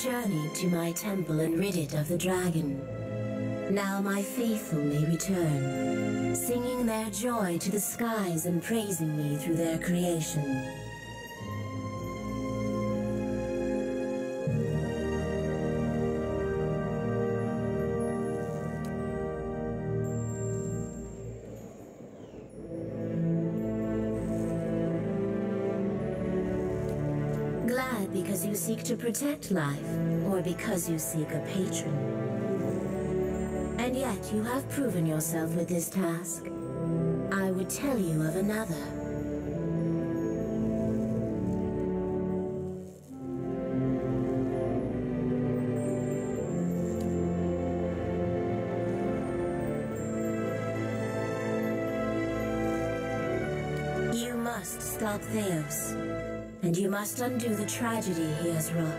journeyed to my temple and rid it of the dragon. Now my faithful may return, singing their joy to the skies and praising me through their creation. Glad because you seek to protect life, or because you seek a patron. And yet you have proven yourself with this task. I would tell you of another. You must stop Theos. And you must undo the tragedy he has wrought.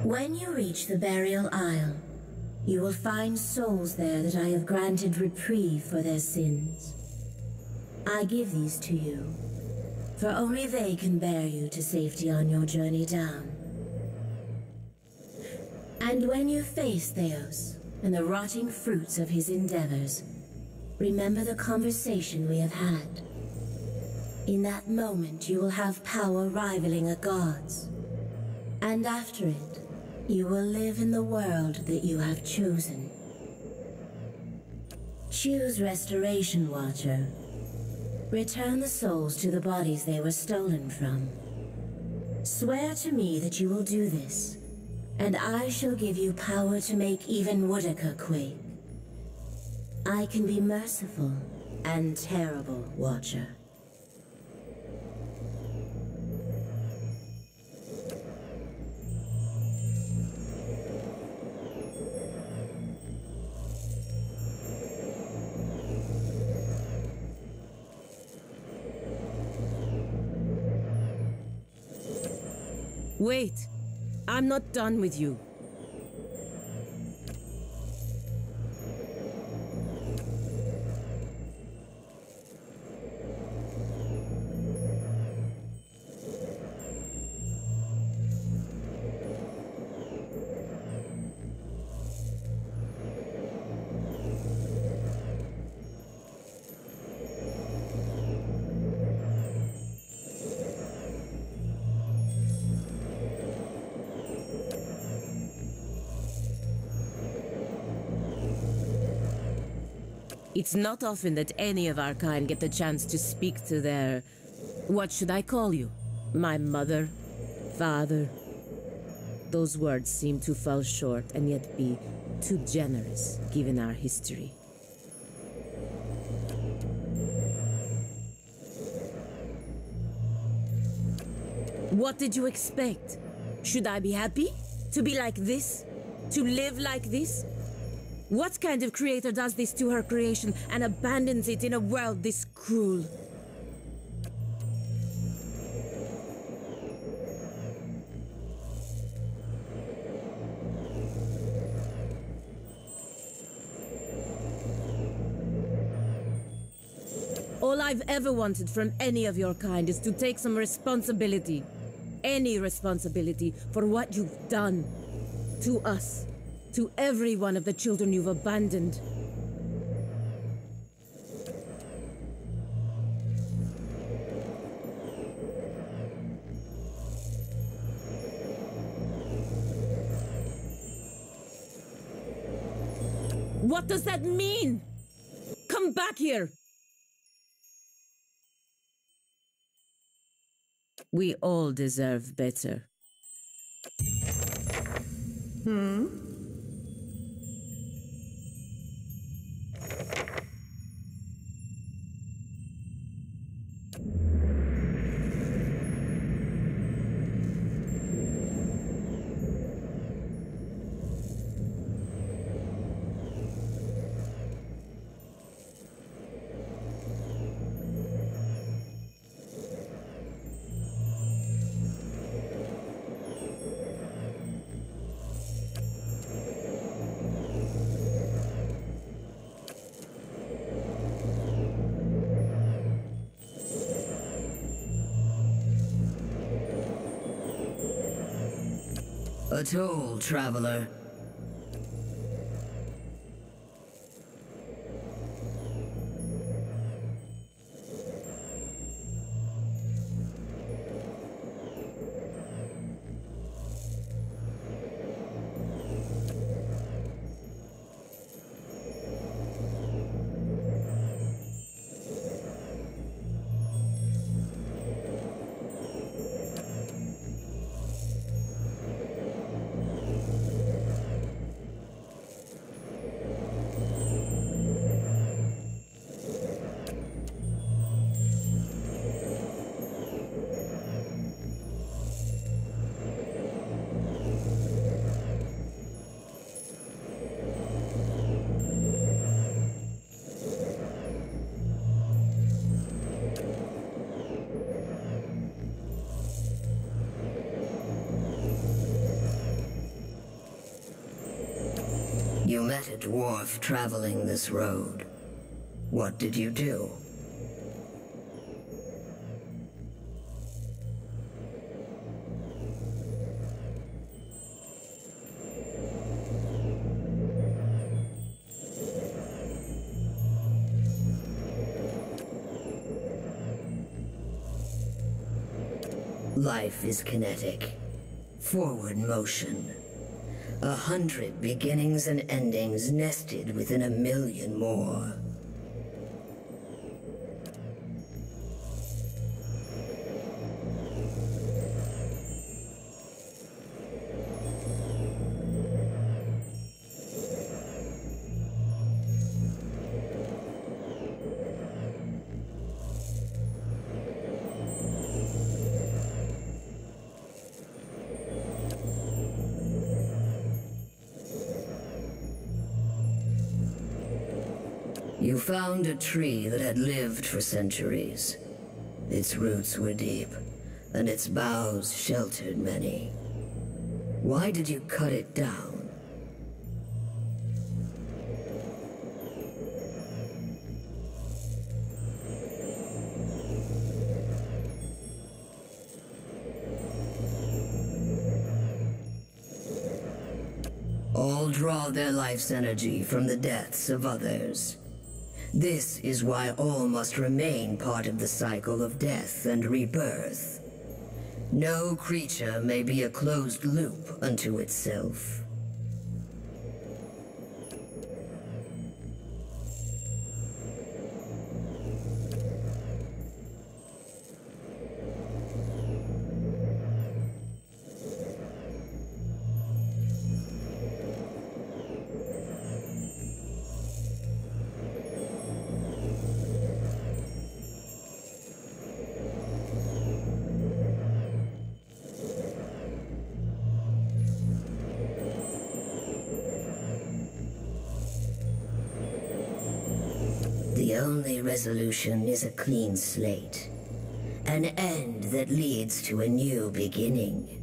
When you reach the burial isle, you will find souls there that I have granted reprieve for their sins. I give these to you, for only they can bear you to safety on your journey down. And when you face Theos and the rotting fruits of his endeavors, remember the conversation we have had. In that moment, you will have power rivaling a god's. And after it, you will live in the world that you have chosen. Choose Restoration, Watcher. Return the souls to the bodies they were stolen from. Swear to me that you will do this, and I shall give you power to make even Woodica quake. I can be merciful and terrible, Watcher. Wait! I'm not done with you. It's not often that any of our kind get the chance to speak to their... What should I call you? My mother? Father? Those words seem to fall short and yet be too generous, given our history. What did you expect? Should I be happy? To be like this? To live like this? What kind of creator does this to her creation and abandons it in a world this cruel? All I've ever wanted from any of your kind is to take some responsibility. Any responsibility for what you've done. To us. To every one of the children you've abandoned. What does that mean? Come back here! We all deserve better. A toll, traveler. You met a dwarf traveling this road. What did you do? Life is kinetic. Forward motion. 100 beginnings and endings nested within 1,000,000 more. You found a tree that had lived for centuries. Its roots were deep, and its boughs sheltered many. Why did you cut it down? All draw their life's energy from the deaths of others. This is why all must remain part of the cycle of death and rebirth. No creature may be a closed loop unto itself. The only resolution is a clean slate. An end that leads to a new beginning.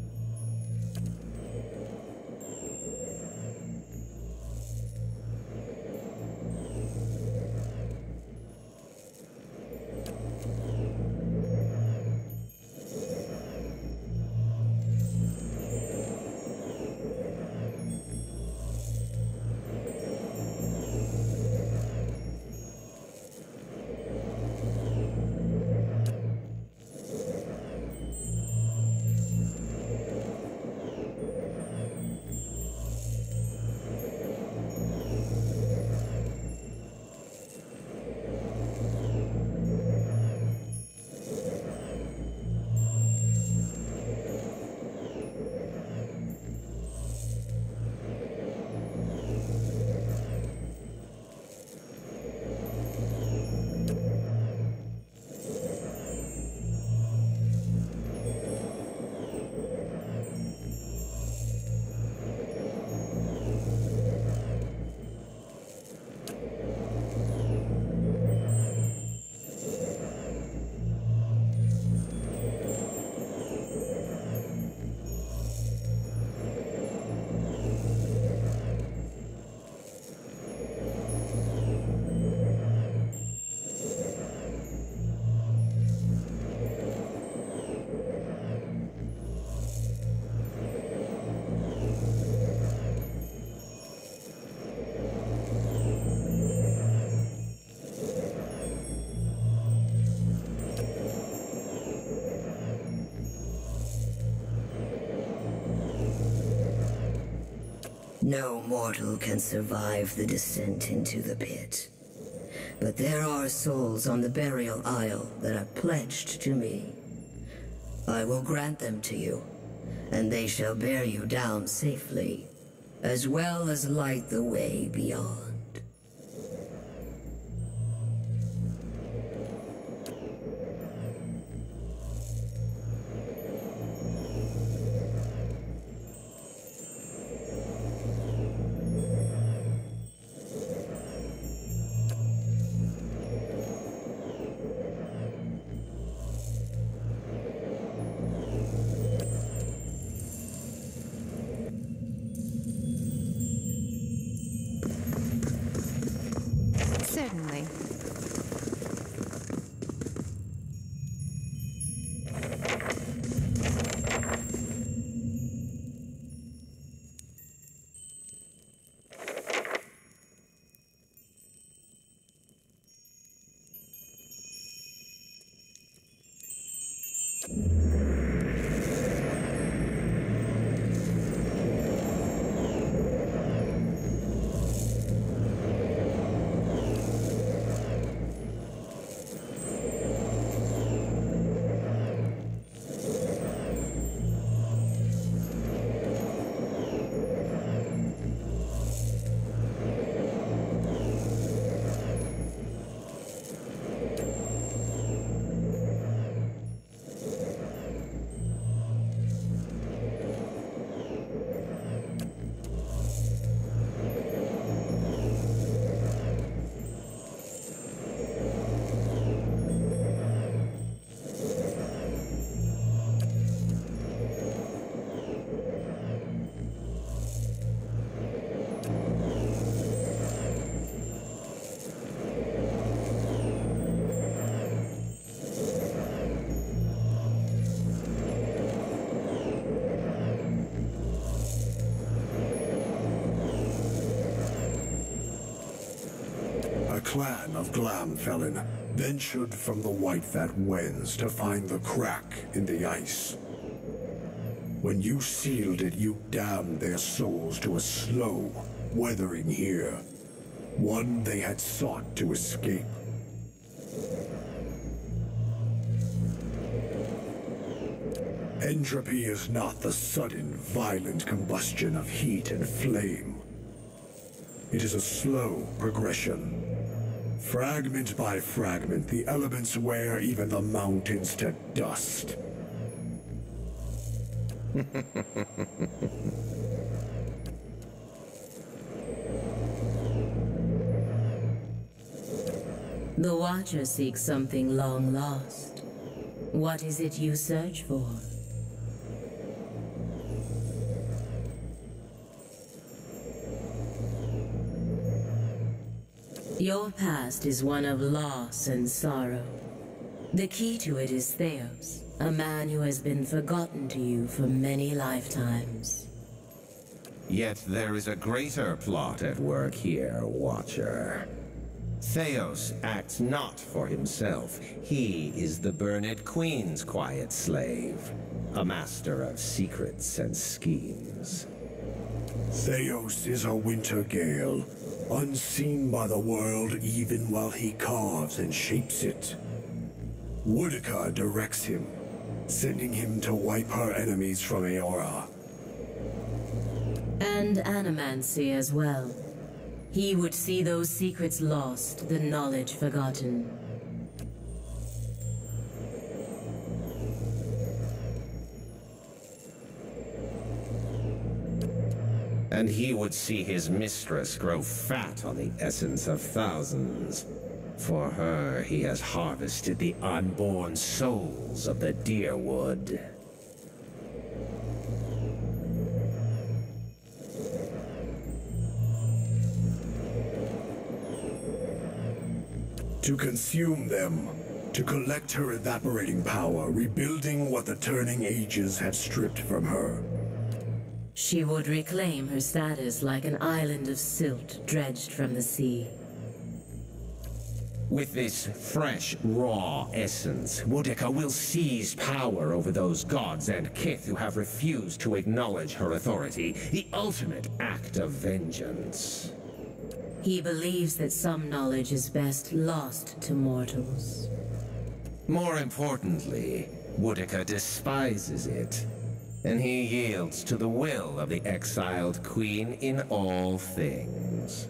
No mortal can survive the descent into the pit. But there are souls on the burial isle that are pledged to me. I will grant them to you, and they shall bear you down safely, as well as light the way beyond. Certainly. Clan of Glamfelin ventured from the Whitefat Wens to find the crack in the ice. When you sealed it, you damned their souls to a slow weathering here, one they had sought to escape. Entropy is not the sudden, violent combustion of heat and flame. It is a slow progression. Fragment by fragment, the elements wear even the mountains to dust. The Watcher seeks something long lost. What is it you search for? Your past is one of loss and sorrow. The key to it is Theos, a man who has been forgotten to you for many lifetimes. Yet there is a greater plot at work here, Watcher. Theos acts not for himself. He is the Burned Queen's quiet slave, a master of secrets and schemes. Theos is a winter gale, unseen by the world even while he carves and shapes it. Woedica directs him, sending him to wipe her enemies from Eora. And Animancy as well. He would see those secrets lost, the knowledge forgotten. And he would see his mistress grow fat on the essence of thousands. For her, he has harvested the unborn souls of the Dyrwood. To consume them, to collect her evaporating power, rebuilding what the turning ages have stripped from her. She would reclaim her status like an island of silt dredged from the sea. With this fresh, raw essence, Woedica will seize power over those gods and Kith who have refused to acknowledge her authority, the ultimate act of vengeance. He believes that some knowledge is best lost to mortals. More importantly, Woedica despises it, and he yields to the will of the exiled queen in all things.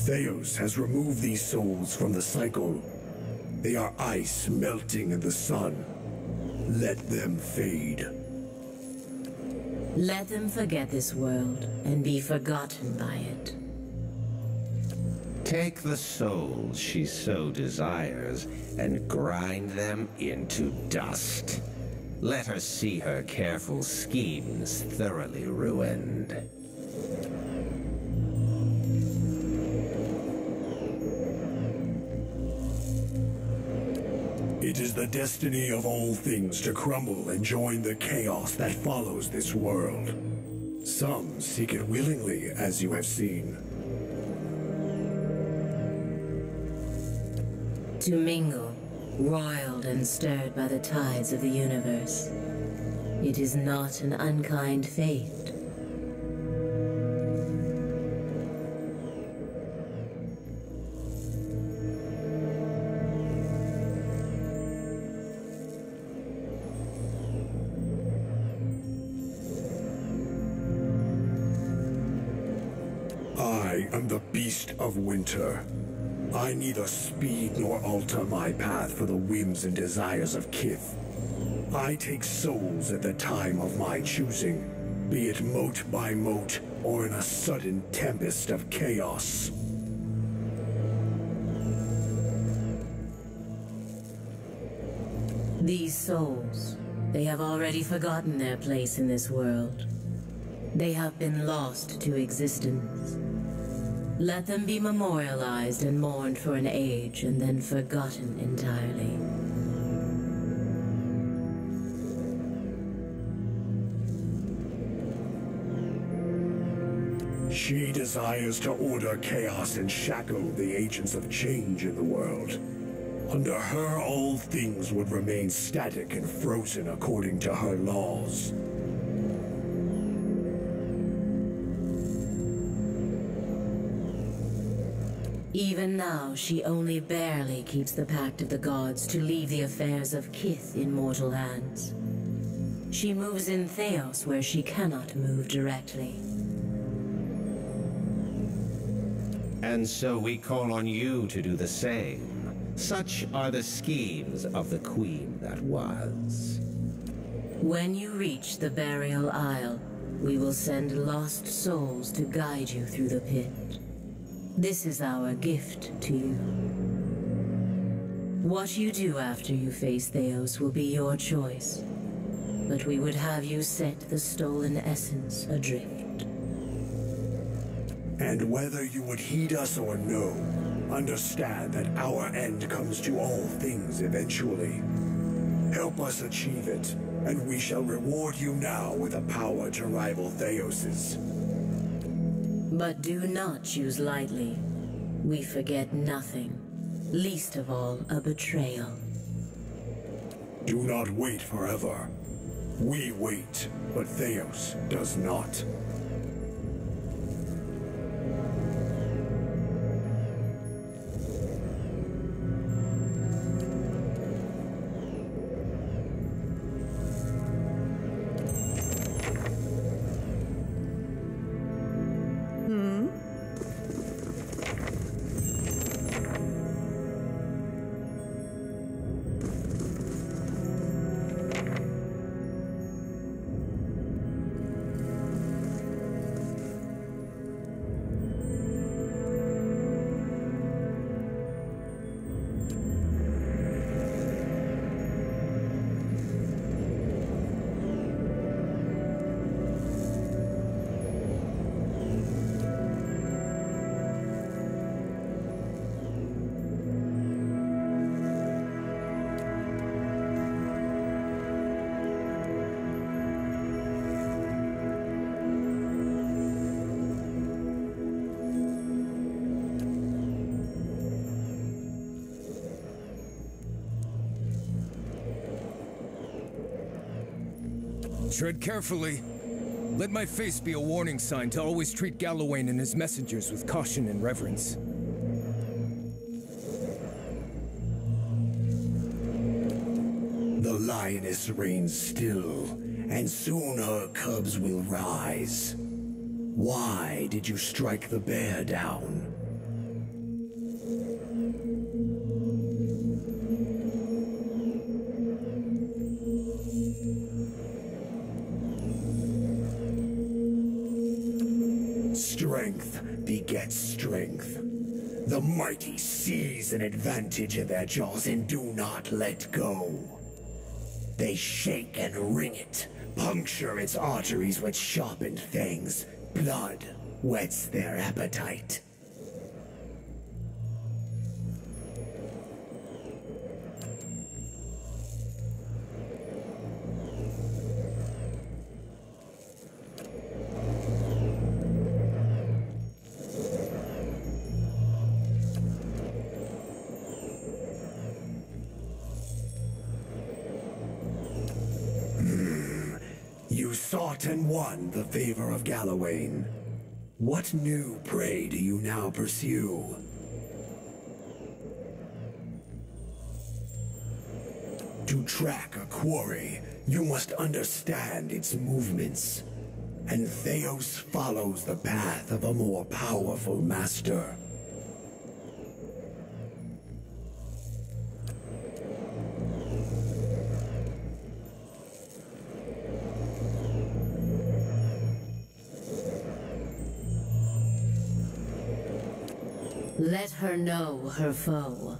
Theos has removed these souls from the cycle. They are ice melting in the sun. Let them fade. Let them forget this world and be forgotten by it. Take the souls she so desires and grind them into dust. Let her see her careful schemes thoroughly ruined. It is the destiny of all things to crumble and join the chaos that follows this world. Some seek it willingly, as you have seen. To mingle, roiled and stirred by the tides of the universe. It is not an unkind fate. I am the beast of winter. I neither speed nor alter my path for the whims and desires of Kith. I take souls at the time of my choosing, be it mote by mote or in a sudden tempest of chaos. These souls, they have already forgotten their place in this world. They have been lost to existence. Let them be memorialized and mourned for an age and then forgotten entirely. She desires to order chaos and shackle the agents of change in the world. Under her, all things would remain static and frozen according to her laws. Even now, she only barely keeps the pact of the gods to leave the affairs of Kith in mortal hands. She moves in Theos where she cannot move directly. And so we call on you to do the same. Such are the schemes of the Queen that was. When you reach the burial isle, we will send lost souls to guide you through the pit. This is our gift to you. What you do after you face Theos will be your choice, but we would have you set the stolen essence adrift. And whether you would heed us or no, understand that our end comes to all things eventually. Help us achieve it, and we shall reward you now with a power to rival Theos's. But do not choose lightly. We forget nothing, least of all a betrayal. Do not wait forever. We wait, but Theos does not. Tread carefully. Let my face be a warning sign to always treat Galawain and his messengers with caution and reverence. The lioness reigns still, and soon her cubs will rise. Why did you strike the bear down? Strength begets strength. The mighty seize an advantage in their jaws and do not let go. They shake and wring it, puncture its arteries with sharpened fangs. Blood whets their appetite. You sought and won the favor of Galawain. What new prey do you now pursue? To track a quarry, you must understand its movements. And Theos follows the path of a more powerful master. Let her know her foe.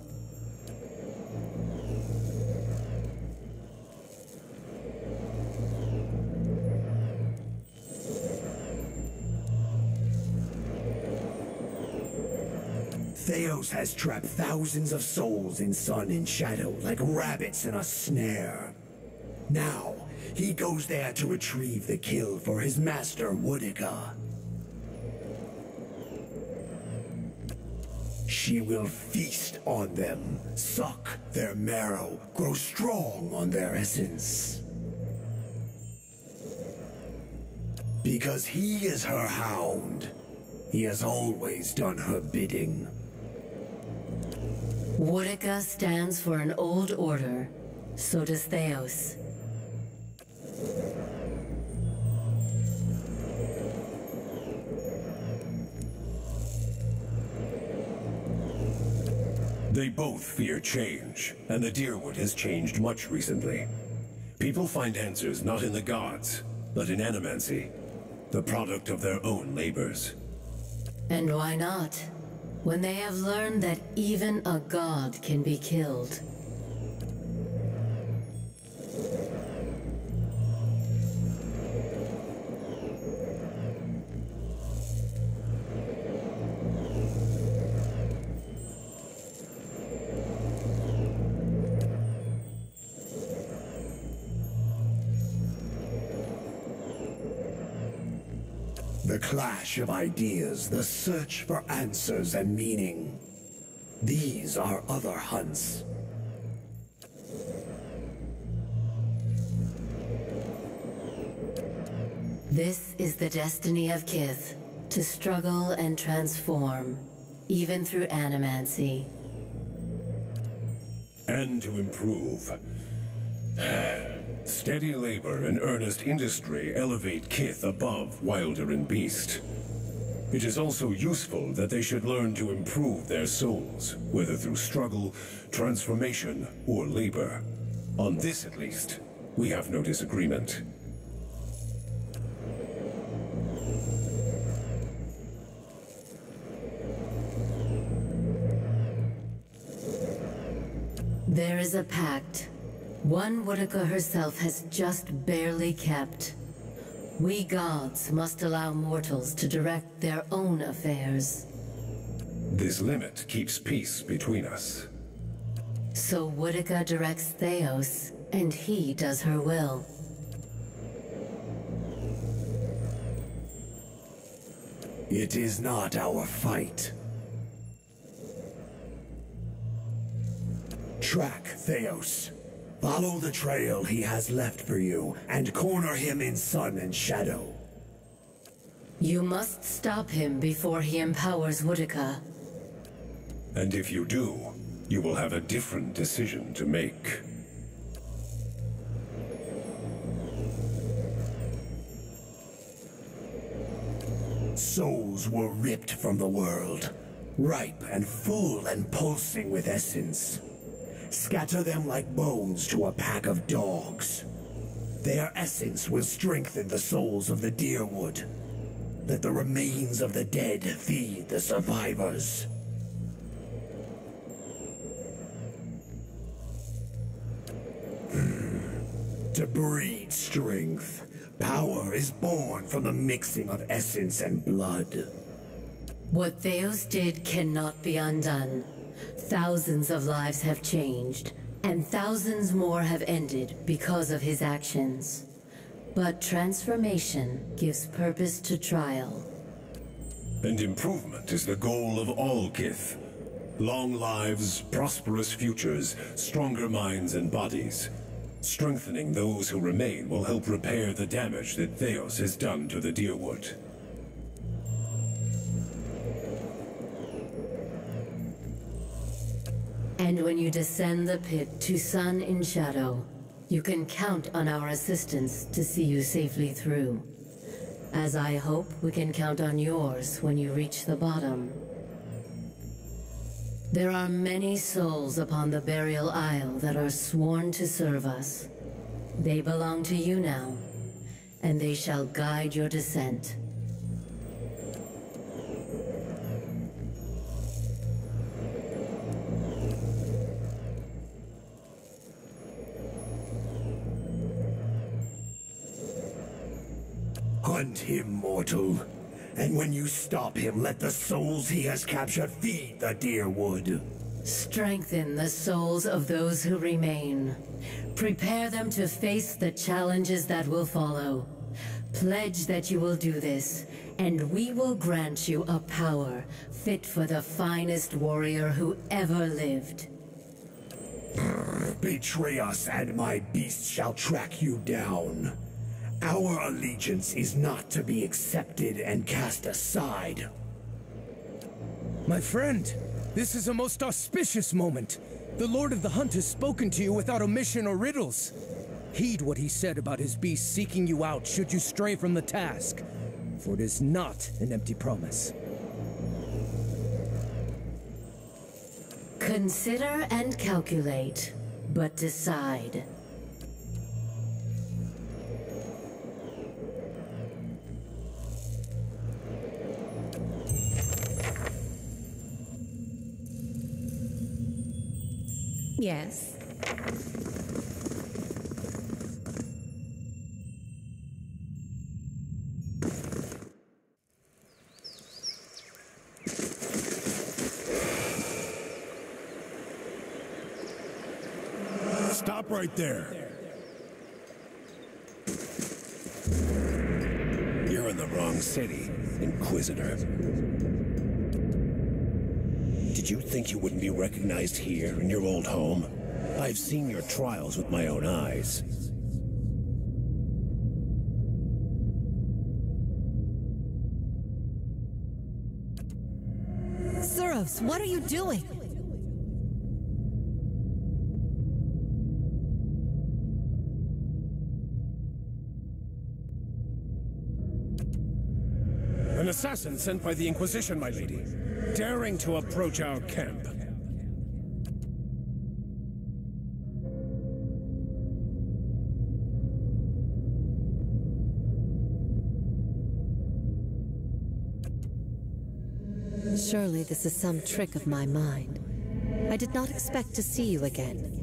Theos has trapped thousands of souls in sun and shadow like rabbits in a snare. Now, he goes there to retrieve the kill for his master, Woodica. She will feast on them, suck their marrow, grow strong on their essence. Because he is her hound, he has always done her bidding. Woodica stands for an old order. So does Theos. They both fear change, and the Dyrwood has changed much recently. People find answers not in the gods, but in animancy, the product of their own labors. And why not? When they have learned that even a god can be killed. The clash of ideas, the search for answers and meaning. These are other hunts. This is the destiny of Kith, to struggle and transform, even through animancy. And to improve. Steady labor and earnest industry elevate Kith above Wilder and Beast. It is also useful that they should learn to improve their souls, whether through struggle, transformation, or labor. On this, at least, we have no disagreement. There is a pact. One Woedica herself has just barely kept. We gods must allow mortals to direct their own affairs. This limit keeps peace between us. So Woedica directs Theos, and he does her will. It is not our fight. Track Theos. Follow the trail he has left for you, and corner him in sun and shadow. You must stop him before he empowers Woedica. And if you do, you will have a different decision to make. Souls were ripped from the world, ripe and full and pulsing with essence. Scatter them like bones to a pack of dogs. Their essence will strengthen the souls of the Dyrwood. Let the remains of the dead feed the survivors. To breed strength, power is born from the mixing of essence and blood. What Theos did cannot be undone. Thousands of lives have changed, and thousands more have ended because of his actions. But transformation gives purpose to trial. And improvement is the goal of all Kith. Long lives, prosperous futures, stronger minds and bodies. Strengthening those who remain will help repair the damage that Theos has done to the Dyrwood. And when you descend the pit to sun in shadow, you can count on our assistance to see you safely through. As I hope we can count on yours when you reach the bottom. There are many souls upon the Burial Isle that are sworn to serve us. They belong to you now, and they shall guide your descent. Hunt him, mortal. And when you stop him, let the souls he has captured feed the Dyrwood. Strengthen the souls of those who remain. Prepare them to face the challenges that will follow. Pledge that you will do this, and we will grant you a power fit for the finest warrior who ever lived. Betray us, and my beast shall track you down. Our allegiance is not to be accepted and cast aside. My friend, this is a most auspicious moment. The Lord of the Hunt has spoken to you without omission or riddles. Heed what he said about his beast seeking you out should you stray from the task, for it is not an empty promise. Consider and calculate, but decide. Yes. Stop right there. You're in the wrong city, Inquisitor. Did you think you wouldn't be recognized here in your old home? I've seen your trials with my own eyes. Suros, what are you doing? An assassin sent by the Inquisition, my lady, daring to approach our camp. Surely this is some trick of my mind. I did not expect to see you again.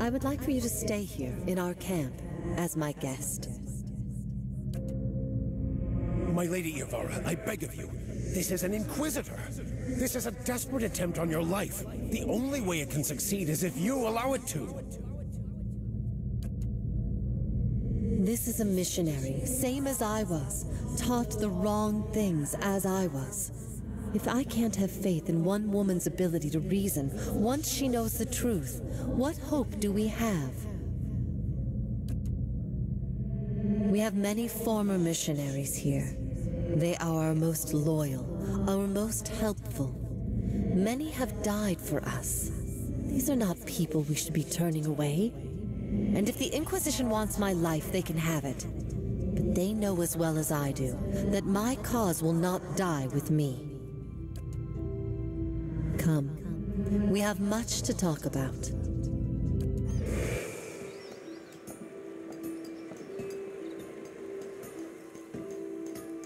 I would like for you to stay here in our camp as my guest. My Lady Ivara, I beg of you. This is an Inquisitor. This is a desperate attempt on your life. The only way it can succeed is if you allow it to. This is a missionary, same as I was, taught the wrong things as I was. If I can't have faith in one woman's ability to reason once she knows the truth, what hope do we have? We have many former missionaries here. They are our most loyal, our most helpful. Many have died for us. These are not people we should be turning away. And if the Inquisition wants my life, they can have it. But they know as well as I do that my cause will not die with me. Come, we have much to talk about.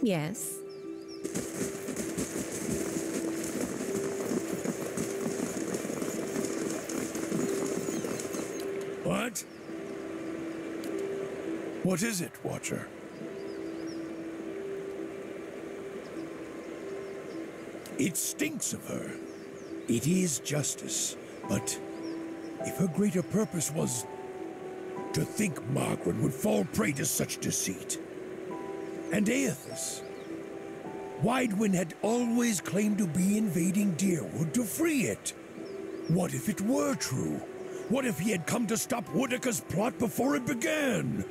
Yes. What? What is it, Watcher? It stinks of her. It is justice, but if her greater purpose was to think Margaret would fall prey to such deceit. And Aethys. Waidwen had always claimed to be invading Dyrwood to free it. What if it were true? What if he had come to stop Woodica's plot before it began?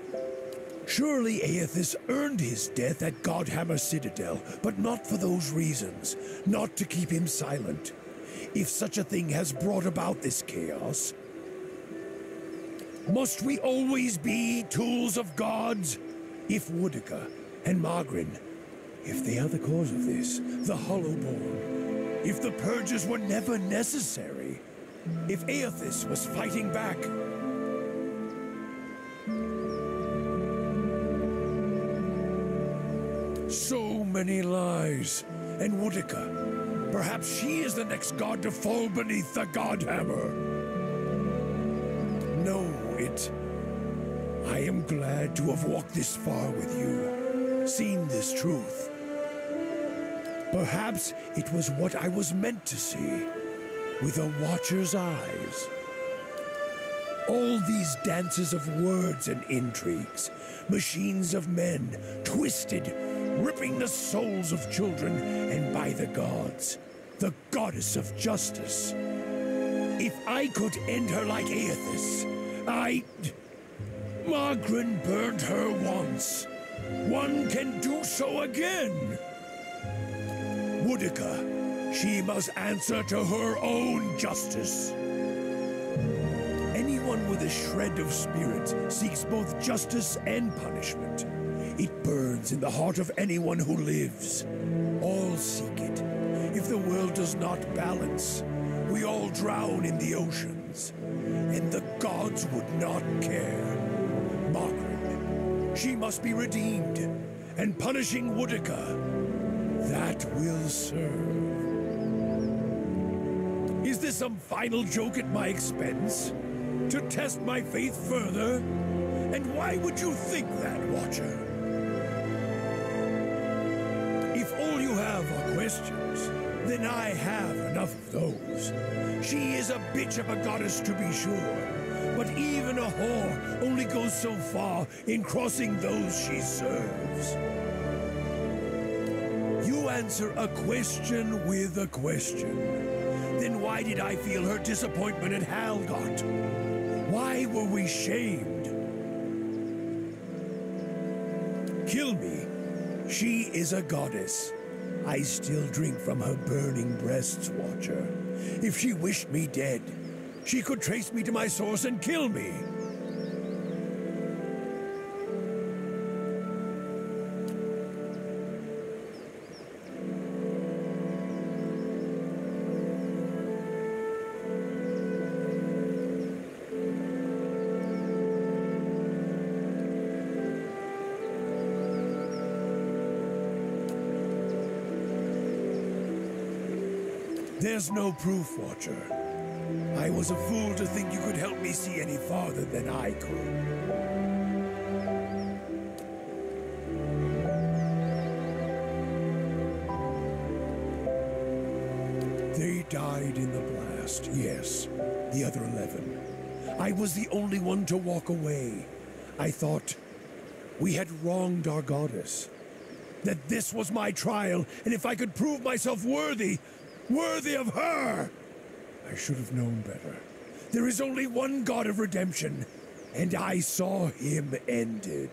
Surely Aethys earned his death at Godhammer Citadel, but not for those reasons. Not to keep him silent. If such a thing has brought about this chaos, must we always be tools of gods? If Woodica and Margrin, if they are the cause of this, the Hollowborn, if the purges were never necessary, if Aethys was fighting back, so many lies, and Woodica, perhaps she is the next god to fall beneath the Godhammer. Know it. I am glad to have walked this far with you, seen this truth. Perhaps it was what I was meant to see, with a Watcher's eyes. All these dances of words and intrigues, machines of men, twisted, ripping the souls of children, and by the gods, the goddess of justice. If I could end her like Aethys, Margren burned her once. One can do so again. Woodica, she must answer to her own justice. Anyone with a shred of spirit seeks both justice and punishment. It burns in the heart of anyone who lives. All seek it. If the world does not balance, we all drown in the oceans. And the gods would not care. Margaret, she must be redeemed. And punishing Woodica, that will serve. Is this some final joke at my expense? To test my faith further? And why would you think that, Watcher? If all you have are questions, then I have enough of those. She is a bitch of a goddess, to be sure, but even a whore only goes so far in crossing those she serves. You answer a question with a question. Then why did I feel her disappointment at Halgot? Why were we shamed? Kill me. She is a goddess. I still drink from her burning breasts, Watcher. If she wished me dead, she could trace me to my source and kill me. There's no proof, Watcher. I was a fool to think you could help me see any farther than I could. They died in the blast, yes. The other 11. I was the only one to walk away. I thought we had wronged our goddess. That this was my trial, and if I could prove myself worthy of her! I should have known better. There is only one God of redemption, and I saw him ended.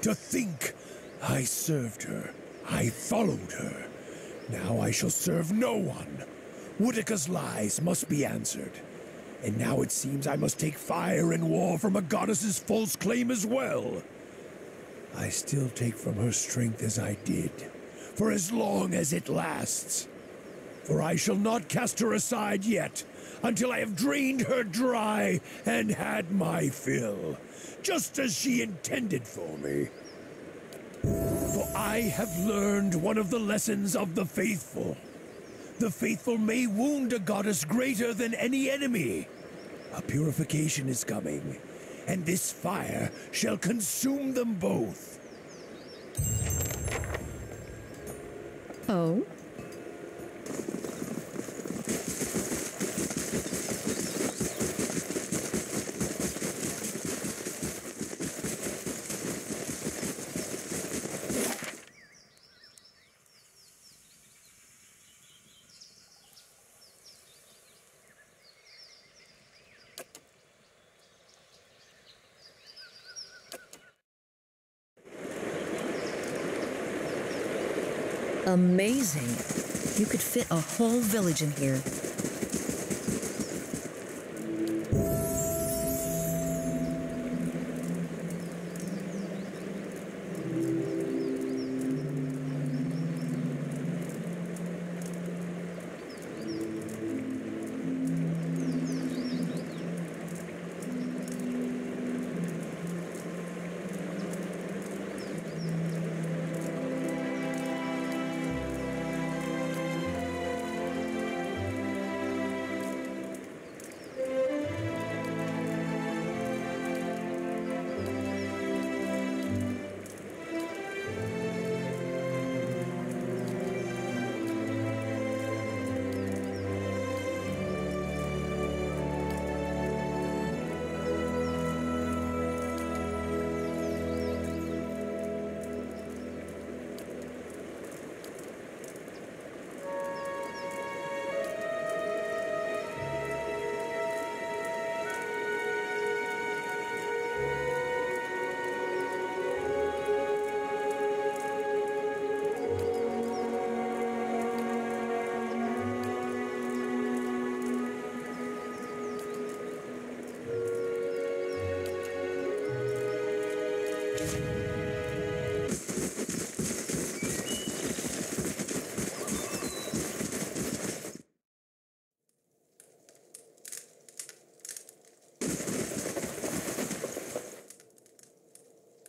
To think I served her. I followed her. Now I shall serve no one. Woodica's lies must be answered. And now it seems I must take fire and war from a goddess's false claim as well. I still take from her strength as I did, for as long as it lasts. For I shall not cast her aside yet, until I have drained her dry and had my fill, just as she intended for me. For I have learned one of the lessons of the faithful. The faithful may wound a goddess greater than any enemy. A purification is coming, and this fire shall consume them both. Oh? Amazing. You could fit a whole village in here.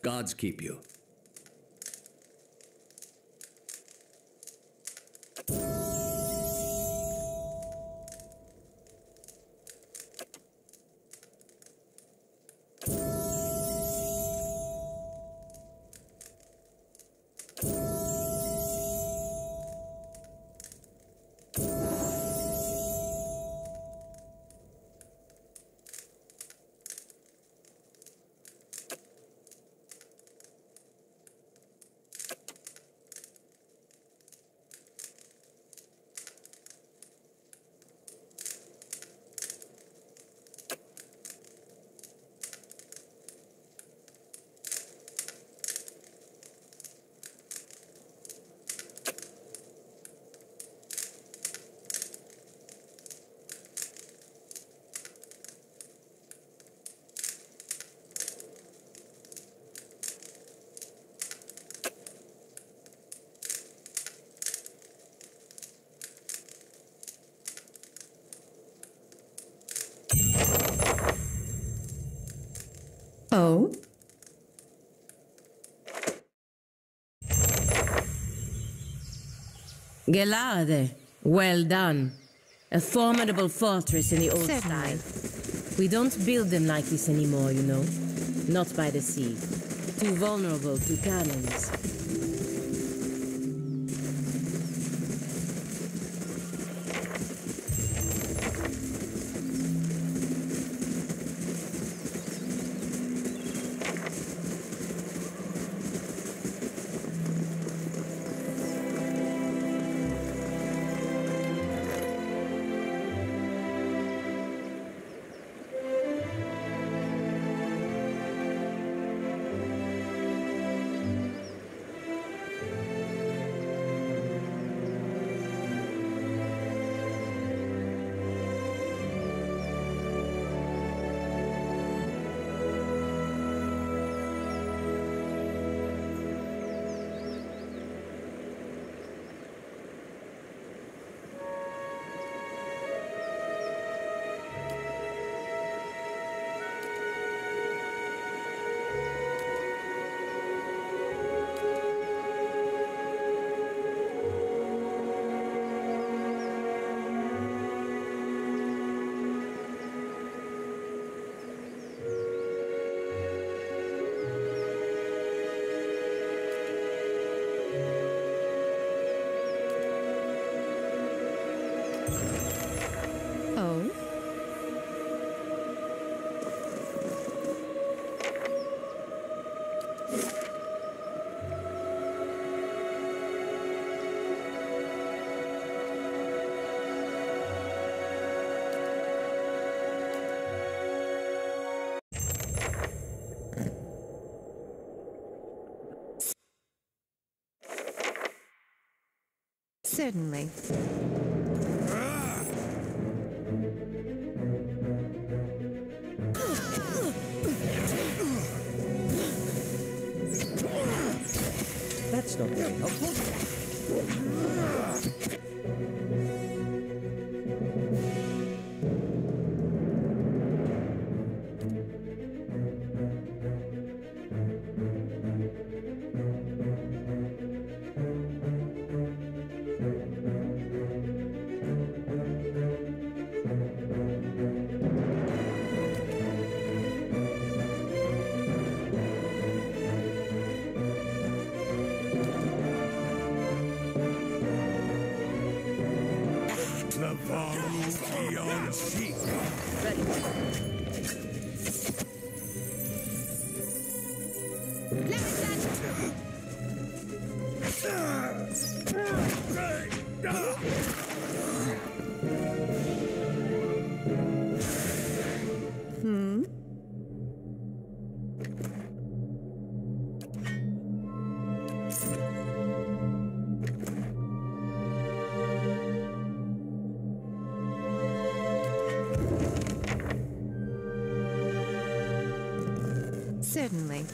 Gods keep you. Oh? Gelade, well done. A formidable fortress in the old Certainly. style. We don't build them like this anymore, you know. Not by the sea. Too vulnerable to cannons. Oh? Certainly. That's not very helpful. Certainly.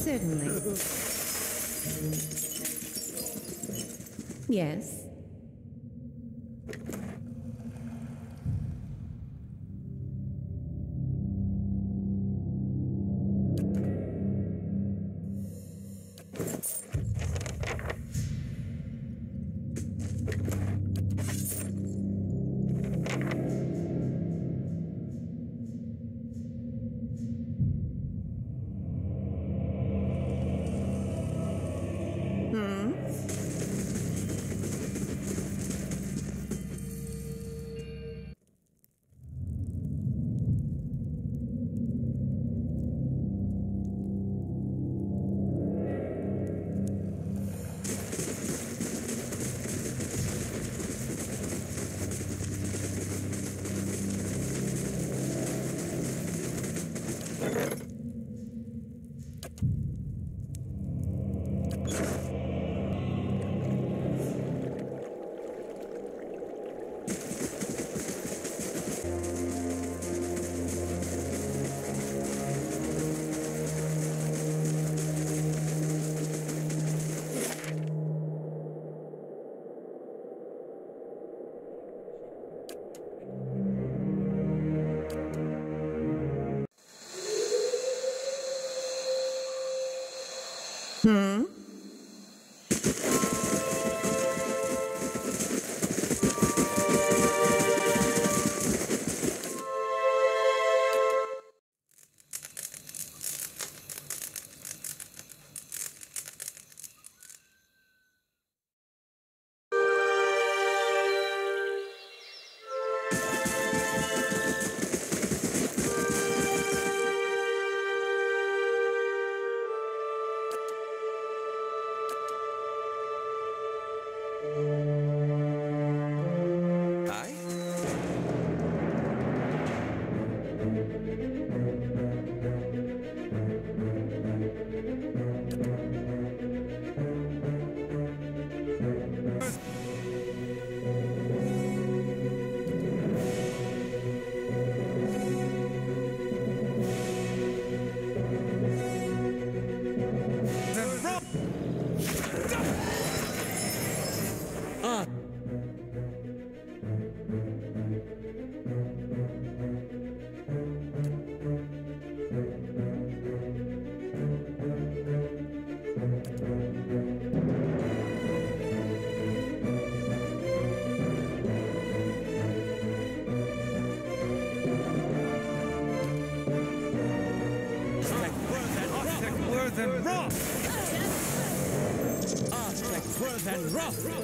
Certainly. Yes.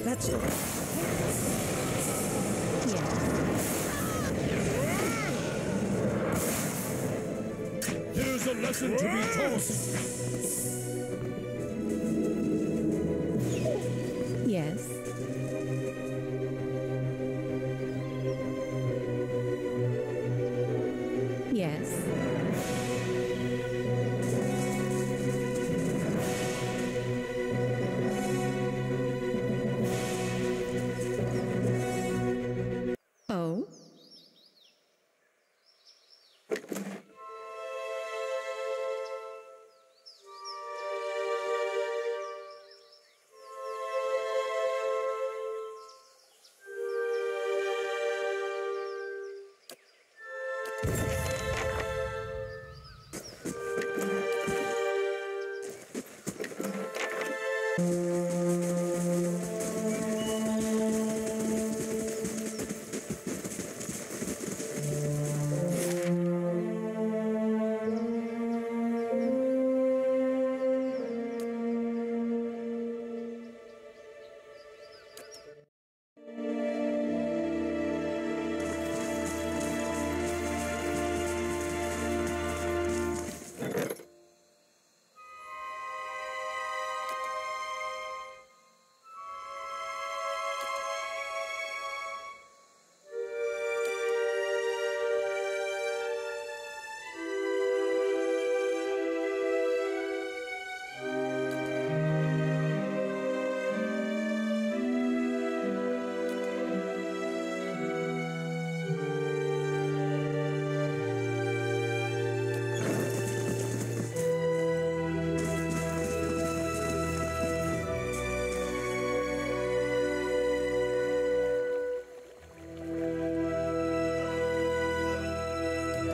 That's it. Here's a lesson to be taught. Yes. Yes. Oh?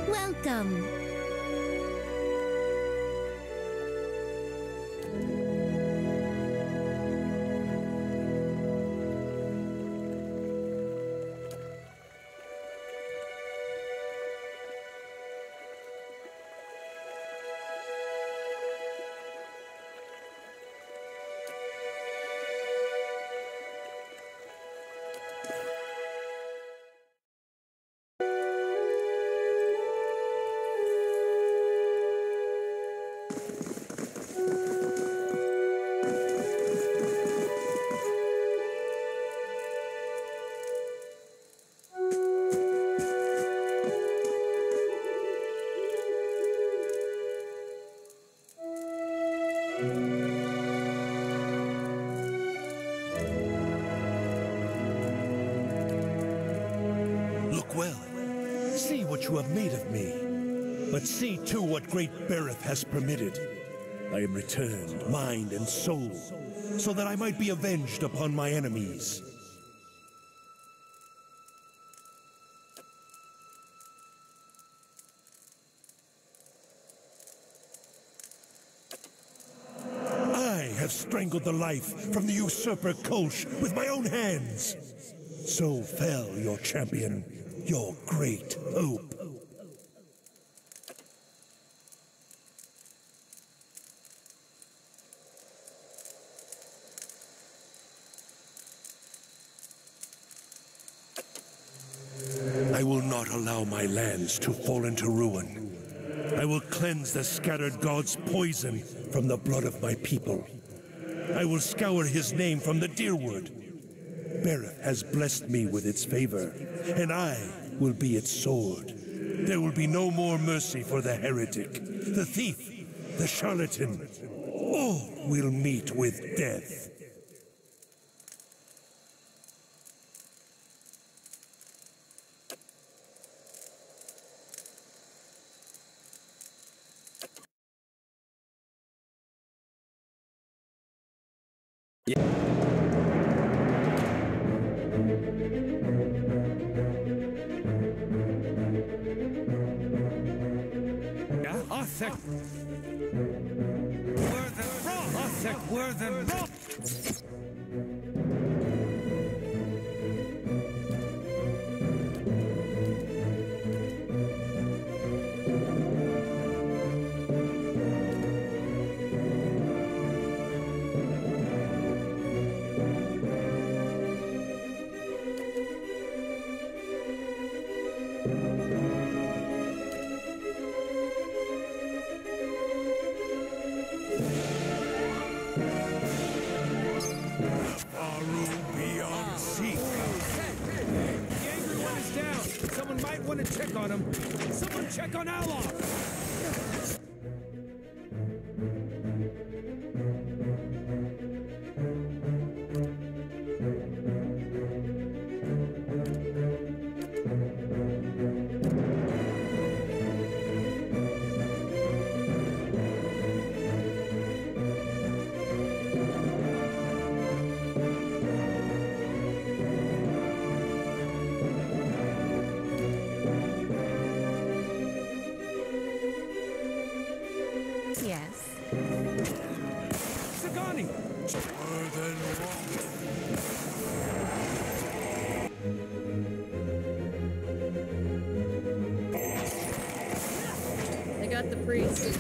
Welcome. Look well. See what you have made of me. But see too what great Berith has permitted. I am returned, mind and soul, so that I might be avenged upon my enemies. I have strangled the life from the usurper Kolsch with my own hands. So fell your champion, your great hope. I will not allow my lands to fall into ruin. I will cleanse the scattered god's poison from the blood of my people. I will scour his name from the Dyrwood. Berith has blessed me with its favor, and I will be its sword. There will be no more mercy for the heretic, the thief, the charlatan. All will meet with death. Check on Alloth! They got the priest.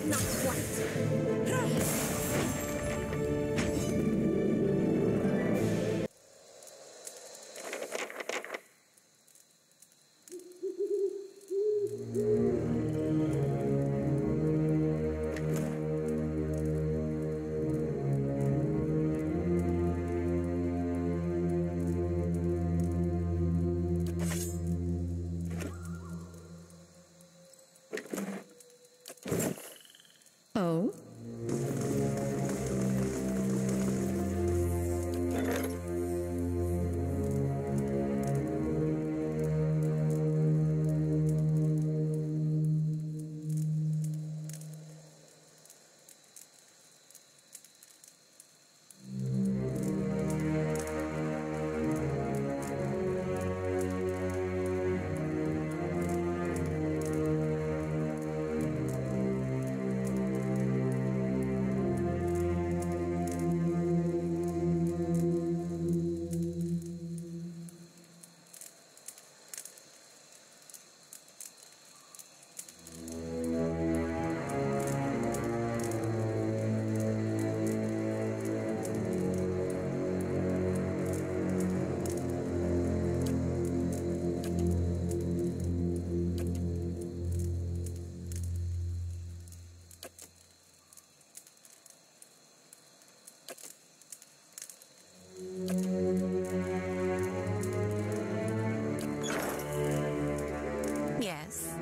Not quite. Oh? Yes.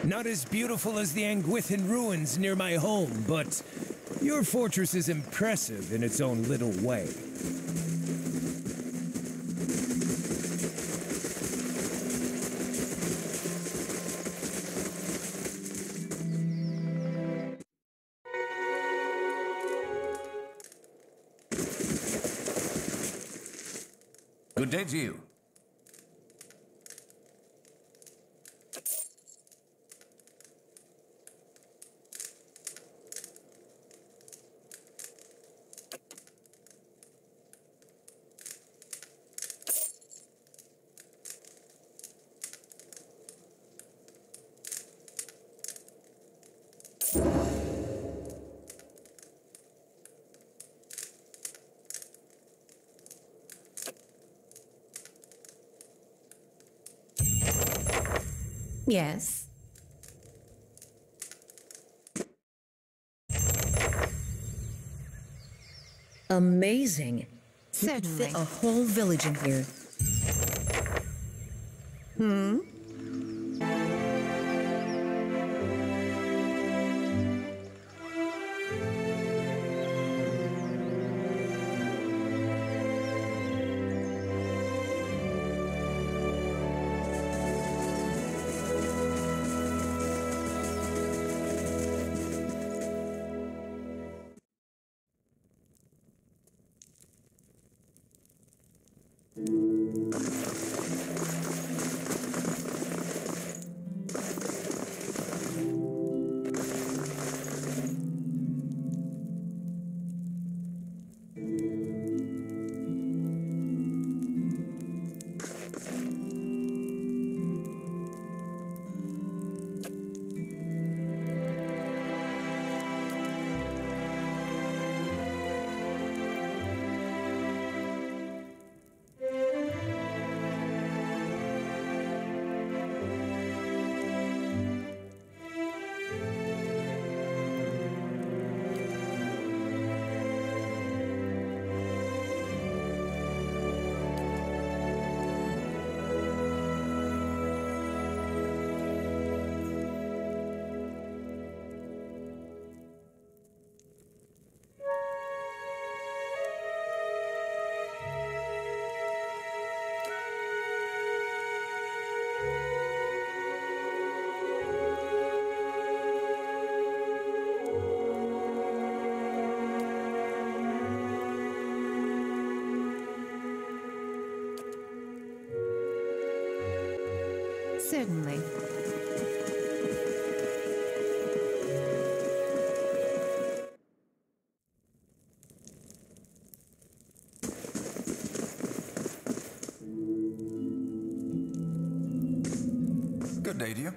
Not as beautiful as the Anguithan ruins near my home, but your fortress is impressive in its own little way. Good day to you. Yes. Amazing. You could Certainly. fit a whole village in here. Hmm? Certainly. Good day to you.